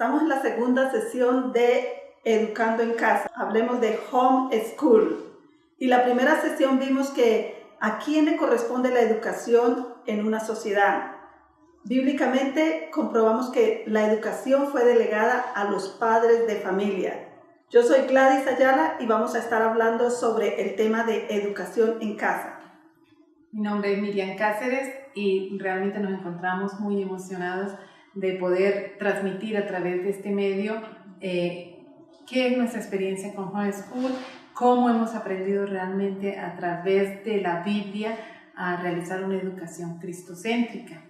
Estamos en la segunda sesión de Educando en Casa. Hablemos de Home School. Y la primera sesión vimos que a quién le corresponde la educación en una sociedad. Bíblicamente comprobamos que la educación fue delegada a los padres de familia. Yo soy Gladys Ayala y vamos a estar hablando sobre el tema de educación en casa. Mi nombre es Miriam Cáceres y realmente nos encontramos muy emocionados de poder transmitir a través de este medio qué es nuestra experiencia con Home School, cómo hemos aprendido realmente a través de la Biblia a realizar una educación cristocéntrica.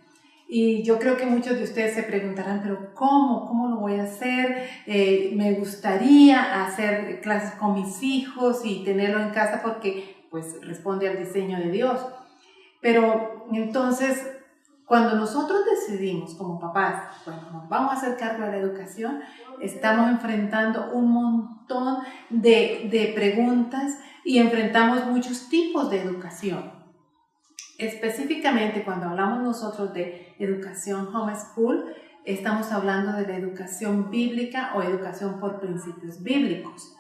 Y yo creo que muchos de ustedes se preguntarán, pero ¿cómo lo voy a hacer? Me gustaría hacer clases con mis hijos y tenerlo en casa porque pues responde al diseño de Dios. Pero entonces, cuando nosotros decidimos como papás, bueno, nos vamos a hacer cargo de la educación, estamos enfrentando un montón de preguntas y enfrentamos muchos tipos de educación. Específicamente cuando hablamos nosotros de educación homeschool, estamos hablando de la educación bíblica o educación por principios bíblicos.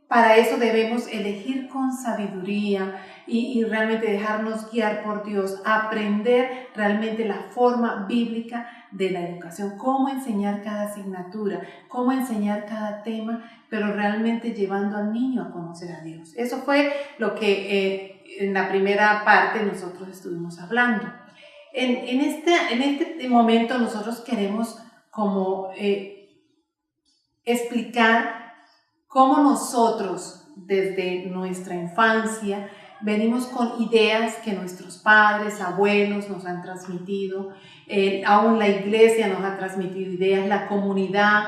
Para eso debemos elegir con sabiduría y realmente dejarnos guiar por Dios, aprender realmente la forma bíblica de la educación, cómo enseñar cada asignatura, cómo enseñar cada tema, pero realmente llevando al niño a conocer a Dios. Eso fue lo que en la primera parte nosotros estuvimos hablando. En este momento nosotros queremos como explicar cómo nosotros desde nuestra infancia venimos con ideas que nuestros padres, abuelos nos han transmitido, aún la iglesia nos ha transmitido ideas, la comunidad,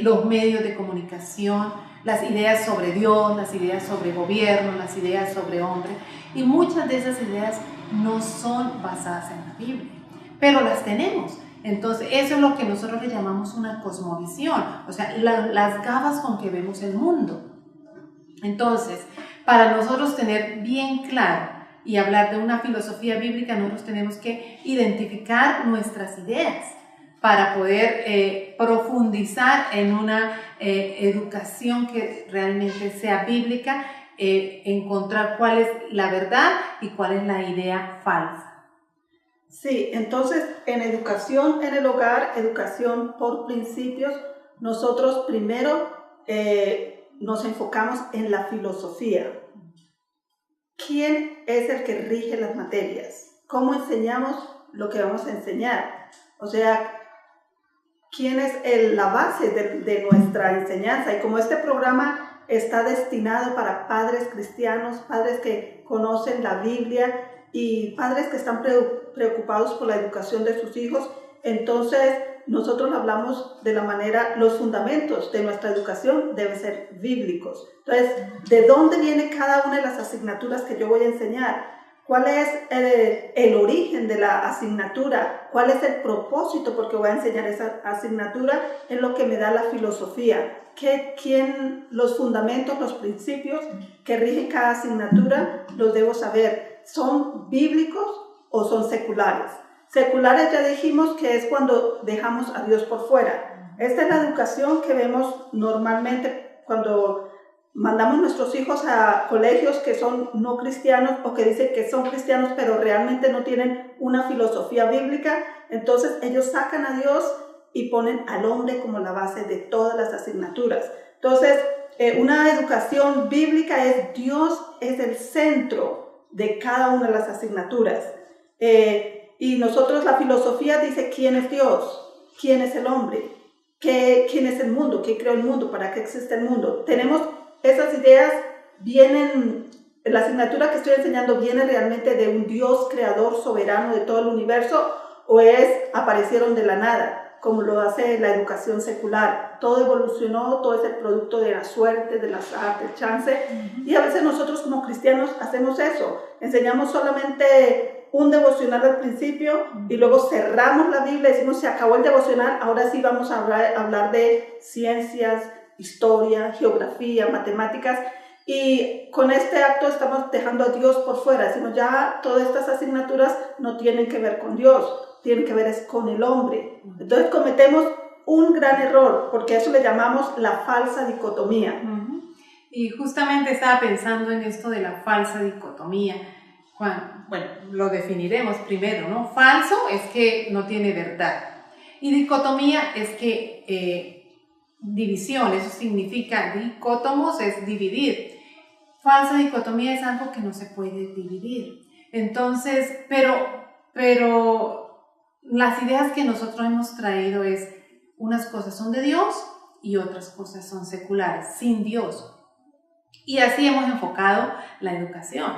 los medios de comunicación, las ideas sobre Dios, las ideas sobre gobierno, las ideas sobre hombre, y muchas de esas ideas no son basadas en la Biblia, pero las tenemos. Entonces, eso es lo que nosotros le llamamos una cosmovisión, o sea, las gafas con que vemos el mundo. Entonces, para nosotros tener bien claro y hablar de una filosofía bíblica, nosotros tenemos que identificar nuestras ideas para poder profundizar en una educación que realmente sea bíblica, encontrar cuál es la verdad y cuál es la idea falsa. Sí, entonces en educación en el hogar, educación por principios, nosotros primero nos enfocamos en la filosofía. ¿Quién es el que rige las materias? ¿Cómo enseñamos lo que vamos a enseñar? O sea, ¿quién es la base de nuestra enseñanza? Y como este programa está destinado para padres cristianos, padres que conocen la Biblia y padres que están preocupados por la educación de sus hijos, entonces nosotros hablamos de la manera, los fundamentos de nuestra educación deben ser bíblicos. Entonces, ¿de dónde viene cada una de las asignaturas que yo voy a enseñar? ¿Cuál es el origen de la asignatura? ¿Cuál es el propósito porque voy a enseñar esa asignatura? Es lo que me da la filosofía. Los fundamentos, los principios que rigen cada asignatura, los debo saber. ¿Son bíblicos o son seculares? Seculares ya dijimos que es cuando dejamos a Dios por fuera. Esta es la educación que vemos normalmente cuando mandamos nuestros hijos a colegios que son no cristianos o que dicen que son cristianos pero realmente no tienen una filosofía bíblica. Entonces ellos sacan a Dios y ponen al hombre como la base de todas las asignaturas. Entonces una educación bíblica es Dios es el centro de cada una de las asignaturas. Y nosotros la filosofía dice quién es Dios, quién es el hombre, quién es el mundo, qué creó el mundo, para qué existe el mundo. Tenemos esas ideas, la asignatura que estoy enseñando viene realmente de un Dios creador soberano de todo el universo o aparecieron de la nada, como lo hace la educación secular. Todo evolucionó, todo es el producto de la suerte, del azar, del chance. Y a veces nosotros como cristianos hacemos eso. Enseñamos solamente un devocional al principio y luego cerramos la Biblia y decimos, se acabó el devocional, ahora sí vamos a hablar de ciencias, historia, geografía, matemáticas. Y con este acto estamos dejando a Dios por fuera. Decimos, ya todas estas asignaturas no tienen que ver con Dios, tienen que ver es con el hombre. Entonces cometemos un gran error, porque a eso le llamamos la falsa dicotomía. Y justamente estaba pensando en esto de la falsa dicotomía. Bueno, lo definiremos primero, ¿no? Falso es que no tiene verdad. Y dicotomía es que división, eso significa dicótomos, es dividir. Falsa dicotomía es algo que no se puede dividir. Entonces, pero las ideas que nosotros hemos traído es, unas cosas son de Dios y otras cosas son seculares, sin Dios. Y así hemos enfocado la educación.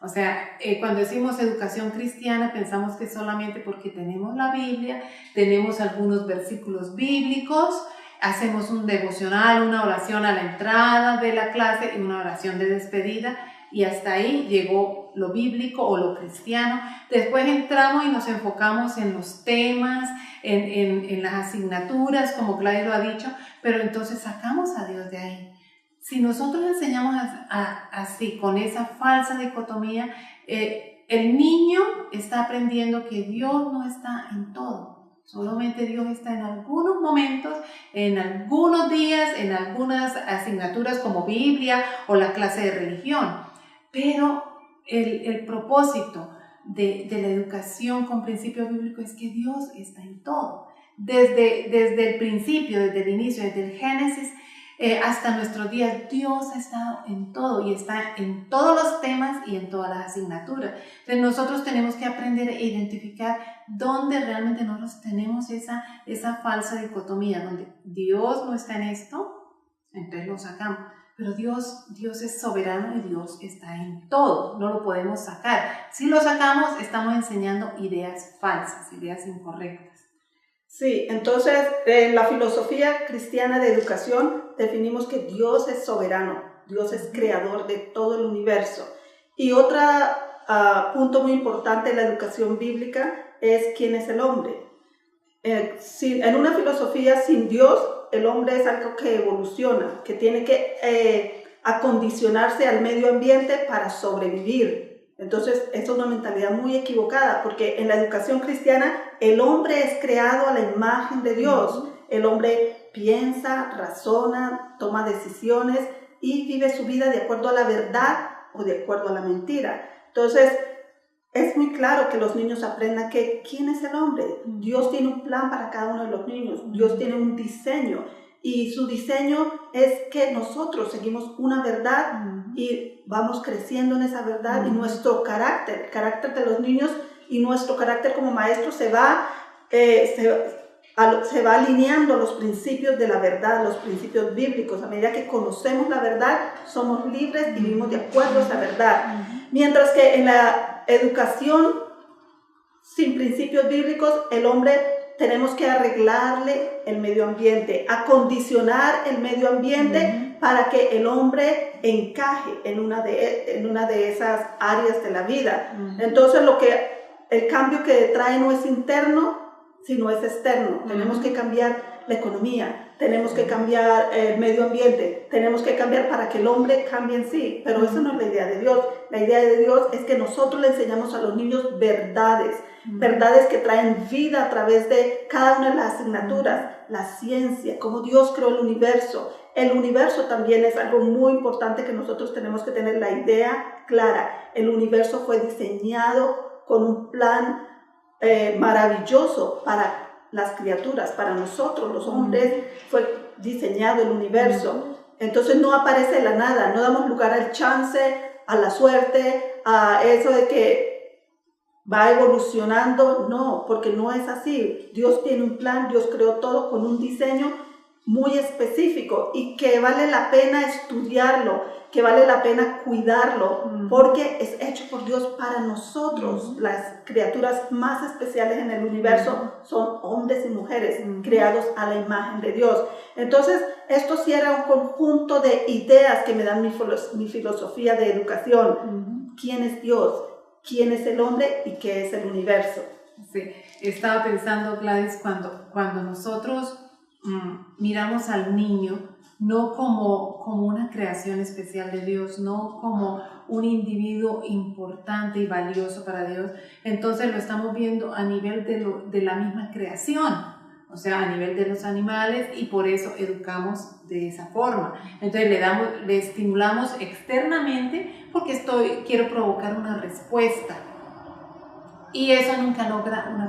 O sea, cuando decimos educación cristiana, pensamos que solamente porque tenemos la Biblia, tenemos algunos versículos bíblicos, hacemos un devocional, una oración a la entrada de la clase y una oración de despedida, y hasta ahí llegó lo bíblico o lo cristiano. Después entramos y nos enfocamos en los temas, en las asignaturas, como Gladys lo ha dicho, pero entonces sacamos a Dios de ahí. Si nosotros enseñamos así, con esa falsa dicotomía, el niño está aprendiendo que Dios no está en todo. Solamente Dios está en algunos momentos, en algunos días, en algunas asignaturas como Biblia o la clase de religión. Pero el propósito de la educación con principios bíblicos es que Dios está en todo. Desde el principio, desde el inicio, desde el Génesis, hasta nuestros días, Dios ha estado en todo y está en todos los temas y en todas las asignaturas. Entonces nosotros tenemos que aprender a identificar dónde realmente nosotros tenemos esa falsa dicotomía, donde Dios no está en esto, entonces lo sacamos. Pero Dios es soberano y Dios está en todo, no lo podemos sacar. Si lo sacamos, estamos enseñando ideas falsas, ideas incorrectas. Sí, entonces en la filosofía cristiana de educación definimos que Dios es soberano, Dios es creador de todo el universo. Y otro punto muy importante de la educación bíblica es quién es el hombre. En una filosofía sin Dios, el hombre es algo que evoluciona, que tiene que acondicionarse al medio ambiente para sobrevivir. Entonces, es una mentalidad muy equivocada, porque en la educación cristiana el hombre es creado a la imagen de Dios. El hombre piensa, razona, toma decisiones y vive su vida de acuerdo a la verdad o de acuerdo a la mentira. Entonces, es muy claro que los niños aprendan que ¿quién es el hombre? Dios tiene un plan para cada uno de los niños. Dios tiene un diseño. Y su diseño es que nosotros seguimos una verdad y vamos creciendo en esa verdad, y nuestro carácter, el carácter de los niños y nuestro carácter como maestros se va alineando a los principios de la verdad, los principios bíblicos. A medida que conocemos la verdad, somos libres y vivimos de acuerdo a esa verdad. Mientras que en la educación sin principios bíblicos, el hombre tenemos que arreglarle el medio ambiente, acondicionar el medio ambiente para que el hombre encaje en una de esas áreas de la vida. Entonces, el cambio que trae no es interno, sino es externo. Tenemos que cambiar la economía, tenemos que cambiar el medio ambiente, tenemos que cambiar para que el hombre cambie en sí. Pero eso no es la idea de Dios. La idea de Dios es que nosotros le enseñamos a los niños verdades, verdades que traen vida a través de cada una de las asignaturas, la ciencia, cómo Dios creó el universo. El universo también es algo muy importante que nosotros tenemos que tener la idea clara. El universo fue diseñado con un plan maravilloso para las criaturas, para nosotros, los hombres, fue diseñado el universo. Entonces no aparece de la nada, no damos lugar al chance, a la suerte, a eso de que va evolucionando, no, porque no es así. Dios tiene un plan, Dios creó todo con un diseño muy específico y que vale la pena estudiarlo, que vale la pena cuidarlo, porque es hecho por Dios para nosotros. Las criaturas más especiales en el universo son hombres y mujeres creados a la imagen de Dios. Entonces, esto cierra un conjunto de ideas que me dan mi filosofía de educación. ¿Quién es Dios? ¿Quién es el hombre? ¿Y qué es el universo? Sí, estaba pensando, Gladys, cuando nosotros miramos al niño no como una creación especial de Dios, no como un individuo importante y valioso para Dios, entonces lo estamos viendo a nivel de la misma creación. o sea, a nivel de los animales, y por eso educamos de esa forma. Entonces le estimulamos externamente porque quiero provocar una respuesta, y eso nunca logra un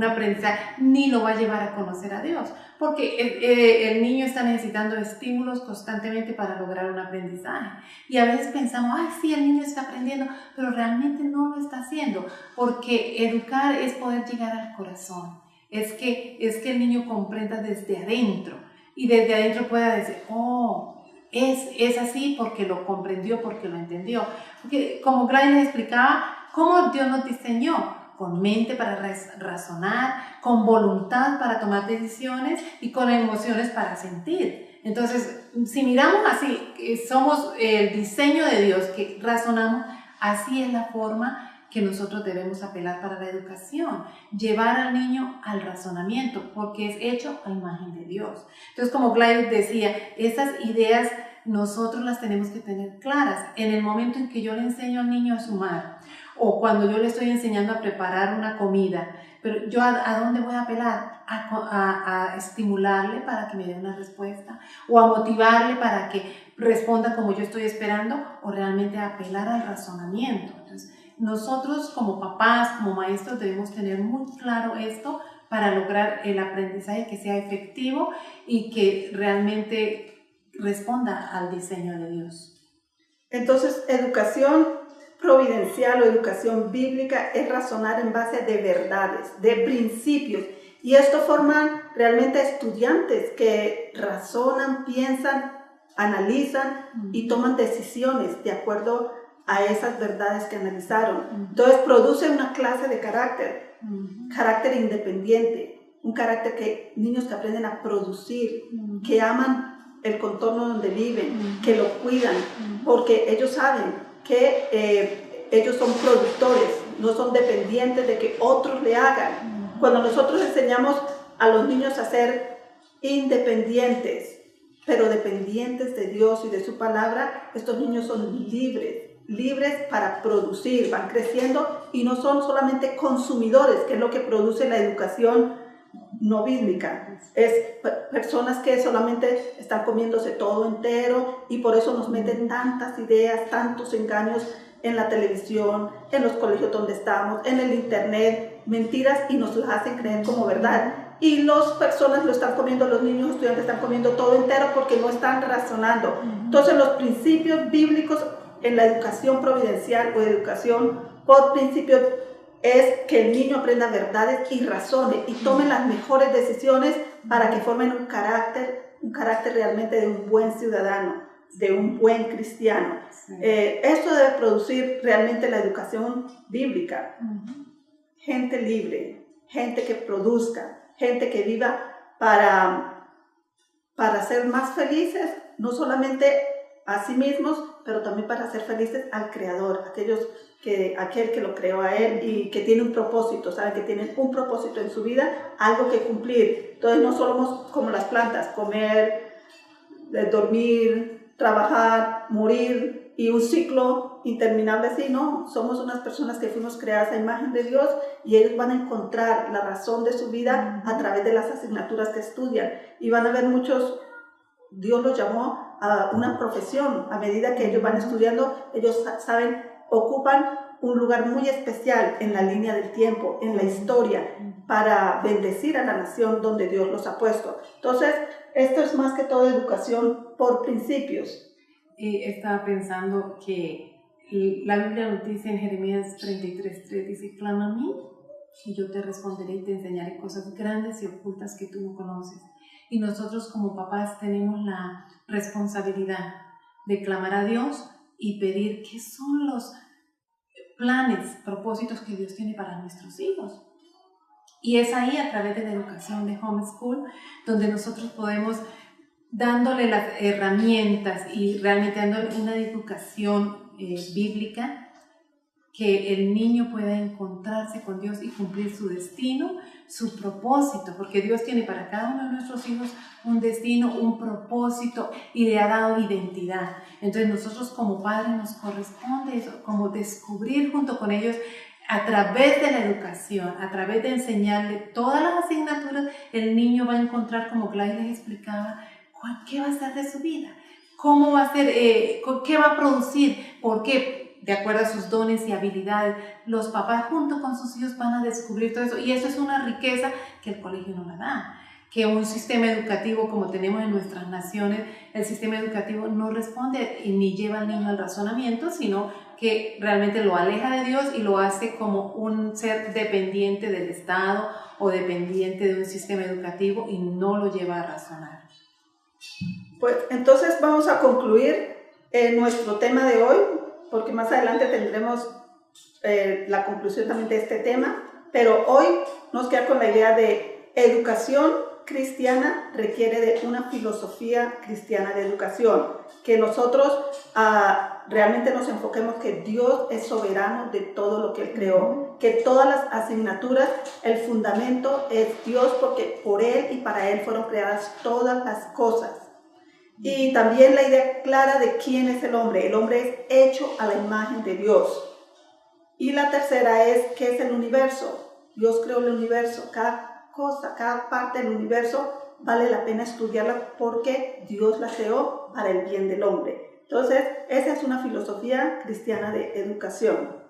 aprendizaje, ni lo va a llevar a conocer a Dios, porque el niño está necesitando estímulos constantemente para lograr un aprendizaje. Y a veces pensamos, sí, el niño está aprendiendo, pero realmente no lo está haciendo, porque educar es poder llegar al corazón, es que el niño comprenda desde adentro, y desde adentro pueda decir, es así porque lo comprendió, porque lo entendió. Porque, como Gladys les explicaba, ¿cómo Dios nos diseñó? Con mente para razonar, con voluntad para tomar decisiones y con emociones para sentir. Entonces, si miramos así, somos el diseño de Dios, que razonamos, así es la forma que nosotros debemos apelar para la educación, llevar al niño al razonamiento, porque es hecho a imagen de Dios. Entonces, como Gladys decía, esas ideas nosotros las tenemos que tener claras. En el momento en que yo le enseño al niño a sumar, o cuando yo le estoy enseñando a preparar una comida, pero yo ¿a dónde voy a apelar? A estimularle para que me dé una respuesta, o a motivarle para que responda como yo estoy esperando, o realmente a apelar al razonamiento. Entonces, nosotros como papás, como maestros, debemos tener muy claro esto para lograr el aprendizaje que sea efectivo y que realmente responda al diseño de Dios. Entonces, educación providencial o educación bíblica es razonar en base de verdades, de principios, y esto forman realmente estudiantes que razonan, piensan, analizan y toman decisiones de acuerdo a esas verdades que analizaron. Entonces produce una clase de carácter independiente, un carácter que niños que aprenden a producir, que aman el contorno donde viven, que lo cuidan, porque ellos saben que ellos son productores, no son dependientes de que otros le hagan. Cuando nosotros enseñamos a los niños a ser independientes, pero dependientes de Dios y de su palabra, estos niños son libres para producir, van creciendo y no son solamente consumidores, que es lo que produce la educación no bíblica. Es personas que solamente están comiéndose todo entero, y por eso nos meten tantas ideas, tantos engaños en la televisión, en los colegios donde estamos, en el internet, mentiras, y nos las hacen creer como verdad. Y las personas lo están comiendo, los niños estudiantes están comiendo todo entero porque no están razonando. Entonces los principios bíblicos en la educación providencial o educación por principios es que el niño aprenda verdades y razone y tome las mejores decisiones para que formen un carácter realmente de un buen ciudadano, de un buen cristiano. Sí. Esto debe producir realmente la educación bíblica. Gente libre, gente que produzca, gente que viva para ser más felices, no solamente a sí mismos, pero también para ser felices al Creador, aquel que lo creó a él y que tiene un propósito, saben que tienen un propósito en su vida, algo que cumplir. Entonces no somos como las plantas, comer, dormir, trabajar, morir y un ciclo interminable así, no. Somos unas personas que fuimos creadas a imagen de Dios, y ellos van a encontrar la razón de su vida a través de las asignaturas que estudian, y van a ver muchos. Dios los llamó a una profesión. A medida que ellos van estudiando, ellos saben, ocupan un lugar muy especial en la línea del tiempo, en la historia, para bendecir a la nación donde Dios los ha puesto. Entonces, esto es más que todo educación por principios. Estaba pensando que la Biblia nos dice en Jeremías 33:3, dice: clama a mí y yo te responderé y te enseñaré cosas grandes y ocultas que tú no conoces. Y nosotros como papás tenemos la responsabilidad de clamar a Dios y pedir qué son los planes, propósitos que Dios tiene para nuestros hijos. Y es ahí, a través de la educación de homeschool, donde nosotros podemos, dándole las herramientas y realmente dándole una educación bíblica, que el niño pueda encontrarse con Dios y cumplir su destino, su propósito, porque Dios tiene para cada uno de nuestros hijos un destino, un propósito, y le ha dado identidad. Entonces nosotros como padres nos corresponde eso, como descubrir junto con ellos A través de la educación, a través de enseñarle todas las asignaturas, el niño va a encontrar, como Gladys les explicaba, qué va a ser de su vida, cómo va a ser, qué va a producir, por qué, de acuerdo a sus dones y habilidades. Los papás junto con sus hijos van a descubrir todo eso, y eso es una riqueza que el colegio no la da. Que un sistema educativo como tenemos en nuestras naciones, el sistema educativo no responde ni lleva al niño al razonamiento, sino que realmente lo aleja de Dios y lo hace como un ser dependiente del Estado o dependiente de un sistema educativo y no lo lleva a razonar. Pues entonces vamos a concluir nuestro tema de hoy, porque más adelante tendremos la conclusión también de este tema, pero hoy nos queda con la idea de educación cristiana requiere de una filosofía cristiana de educación, que nosotros realmente nos enfoquemos que Dios es soberano de todo lo que Él creó, que todas las asignaturas, el fundamento es Dios, porque por Él y para Él fueron creadas todas las cosas. Y también la idea clara de quién es el hombre. El hombre es hecho a la imagen de Dios. Y la tercera es qué es el universo. Dios creó el universo, cada cosa, cada parte del universo vale la pena estudiarla porque Dios la creó para el bien del hombre. Entonces, esa es una filosofía cristiana de educación.